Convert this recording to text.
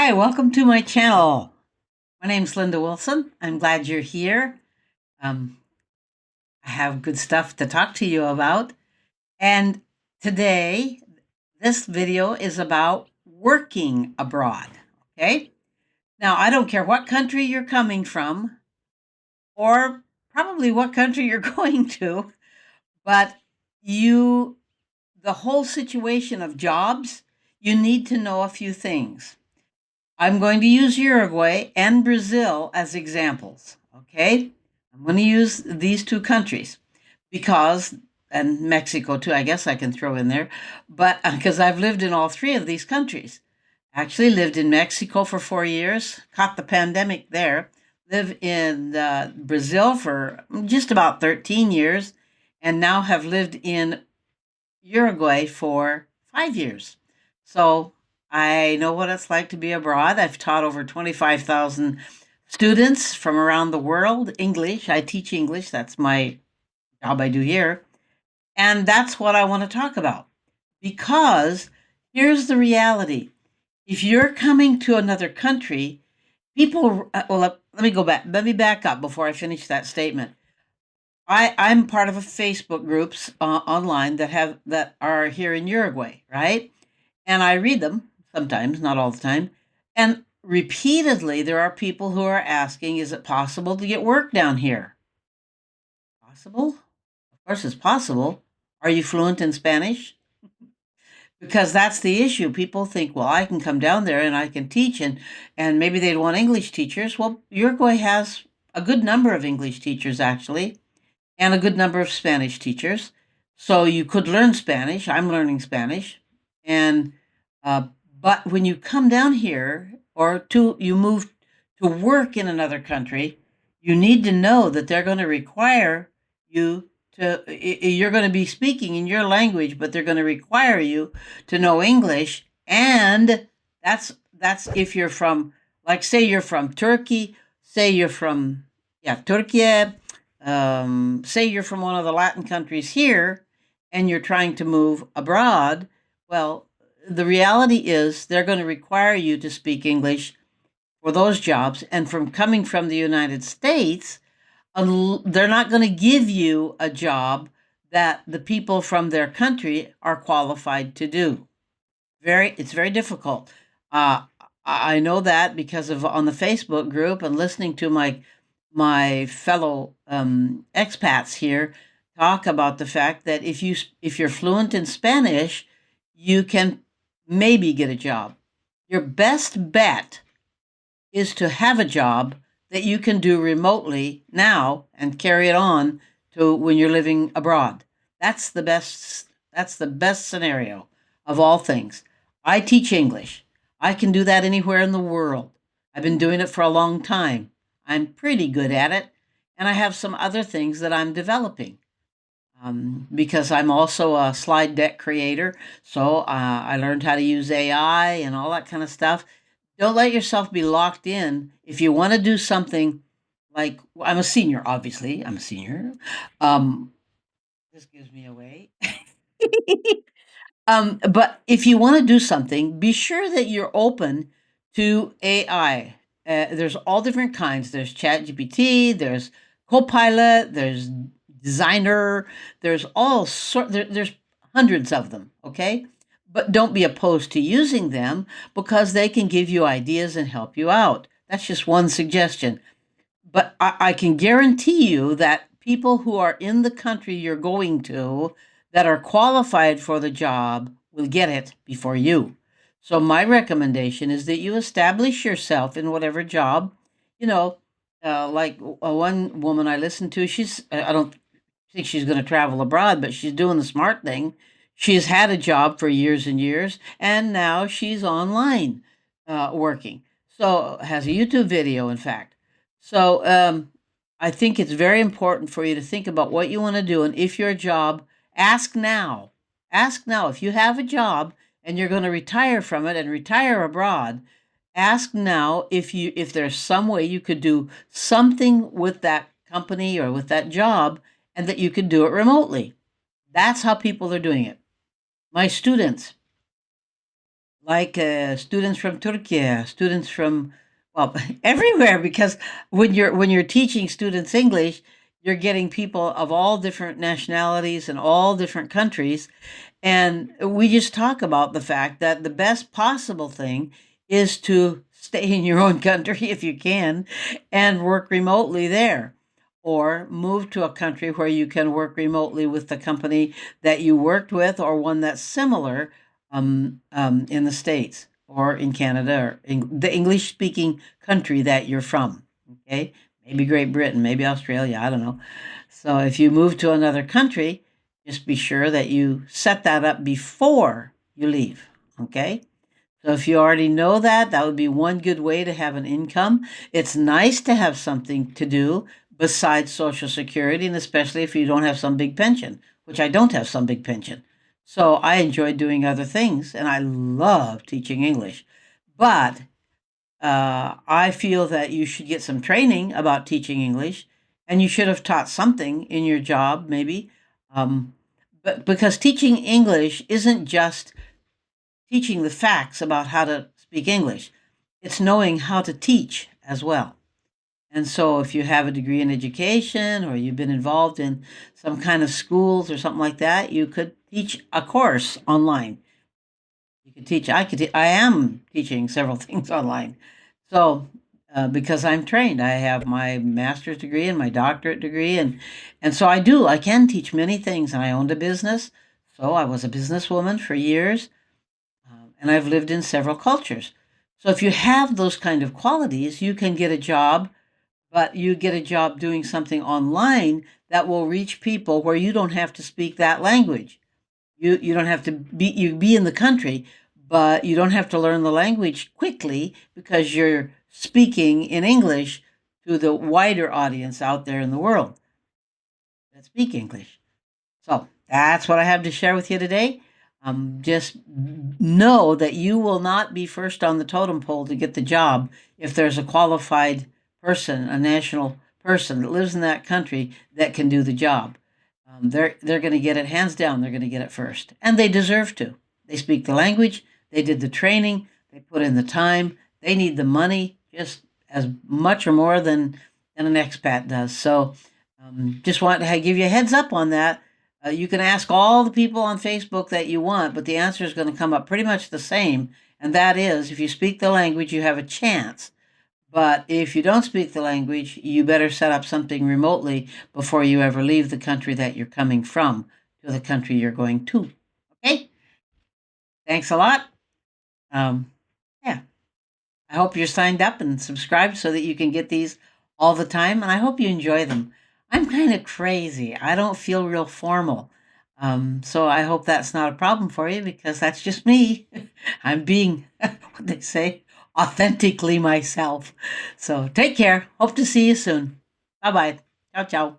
Hi, welcome to my channel. My name's Linda Wilson. I'm glad you're here. Um, I have good stuff to talk to you about. And today, this video is about working abroad. Okay? Now, I don't care what country you're coming from or probably what country you're going to, but the whole situation of jobs, you need to know a few things. I'm going to use Uruguay and Brazil as examples, okay? I'm going to use these two countries because, and Mexico too, I guess I can throw in there, but because I've lived in all three of these countries. Actually lived in Mexico for 4 years, caught the pandemic there, lived in Brazil for just about 13 years, and now have lived in Uruguay for 5 years. So I know what it's like to be abroad. I've taught over 25,000 students from around the world English. I teach English. That's my job I do here. And that's what I want to talk about. Because here's the reality. If you're coming to another country, let me go back. Let me back up before I finish that statement. I'm part of a Facebook groups online that are here in Uruguay, right? And I read them sometimes, not all the time. And repeatedly, there are people who are asking, is it possible to get work down here? Possible? Of course, it's possible. Are you fluent in Spanish? Because that's the issue. People think, well, I can come down there and I can teach, and maybe they'd want English teachers. Well, Uruguay has a good number of English teachers, actually, and a good number of Spanish teachers. So you could learn Spanish. I'm learning Spanish. And uh, but when you come down here you move to work in another country, you need to know that they're going to require you you're going to be speaking in your language, but they're going to require you to know English. And that's if you're from, like, say you're from Turkey, say you're from, yeah, Turkey, say you're from one of the Latin countries here and you're trying to move abroad. Well, the reality is they're going to require you to speak English for those jobs. And from coming from the United States, they're not going to give you a job that the people from their country are qualified to do. It's very difficult. Uh, I know that because of on the Facebook group and listening to my fellow expats here talk about the fact that if you're fluent in Spanish, you can maybe get a job. Your best bet is to have a job that you can do remotely now and carry it on to when you're living abroad. That's the best. That's the best scenario of all things. I teach English. I can do that anywhere in the world. I've been doing it for a long time. I'm pretty good at it, and I have some other things that I'm developing. Because I'm also a slide deck creator, so I learned how to use AI and all that kind of stuff. Don't let yourself be locked in. If you want to do something like, I'm a senior, obviously. I'm a senior. Um, this gives me away. But if you want to do something, be sure that you're open to AI. There's all different kinds. There's ChatGPT, there's Copilot, there's Designer, there's hundreds of them, okay? But don't be opposed to using them because they can give you ideas and help you out. That's just one suggestion. But I can guarantee you that people who are in the country you're going to that are qualified for the job will get it before you. So my recommendation is that you establish yourself in whatever job, you know, like one woman I listened to, I don't think she's going to travel abroad, but she's doing the smart thing. She's had a job for years and years, and now she's online working. So has a YouTube video, in fact. So I think it's very important for you to think about what you want to do, and if your job, ask now. Ask now if you have a job and you're going to retire from it and retire abroad. Ask now if there's some way you could do something with that company or with that job and that you could do it remotely. That's how people are doing it. My students, like students from Turkey, students from, well, everywhere, because when you're teaching students English, you're getting people of all different nationalities and all different countries. And we just talk about the fact that the best possible thing is to stay in your own country if you can and work remotely there, or move to a country where you can work remotely with the company that you worked with, or one that's similar, in the States or in Canada, or the English speaking country that you're from. Okay. Maybe Great Britain, maybe Australia, I don't know. So if you move to another country, just be sure that you set that up before you leave. Okay. So if you already know that, that would be one good way to have an income. It's nice to have something to do besides Social Security, and especially if you don't have some big pension, which I don't have some big pension. So I enjoy doing other things, and I love teaching English. But I feel that you should get some training about teaching English, and you should have taught something in your job, maybe. Um, but because teaching English isn't just teaching the facts about how to speak English, it's knowing how to teach as well. And so, if you have a degree in education or you've been involved in some kind of schools or something like that, you could teach a course online. You could teach. I am teaching several things online. So, because I'm trained, I have my master's degree and my doctorate degree, and so I do. I can teach many things, and I owned a business. So I was a businesswoman for years, and I've lived in several cultures. So if you have those kind of qualities, you can get a job, but you get a job doing something online that will reach people where you don't have to speak that language. You don't have to be in the country, but you don't have to learn the language quickly because you're speaking in English to the wider audience out there in the world that speak English. So that's what I have to share with you today. Just know that you will not be first on the totem pole to get the job if there's a qualified person, a national person that lives in that country that can do the job. They're going to get it hands down. They're going to get it first, and they deserve to. They speak the language. They did the training. They put in the time. They need the money just as much or more than an expat does. So, just want to give you a heads up on that. You can ask all the people on Facebook that you want, but the answer is going to come up pretty much the same. And that is, if you speak the language, you have a chance. But if you don't speak the language, you better set up something remotely before you ever leave the country that you're coming from to the country you're going to. Okay? Thanks a lot. Yeah. I hope you're signed up and subscribed so that you can get these all the time, and I hope you enjoy them. I'm kind of crazy. I don't feel real formal. So I hope that's not a problem for you because that's just me. I'm being, what they say, authentically myself. So take care. Hope to see you soon. Bye bye. Ciao, ciao.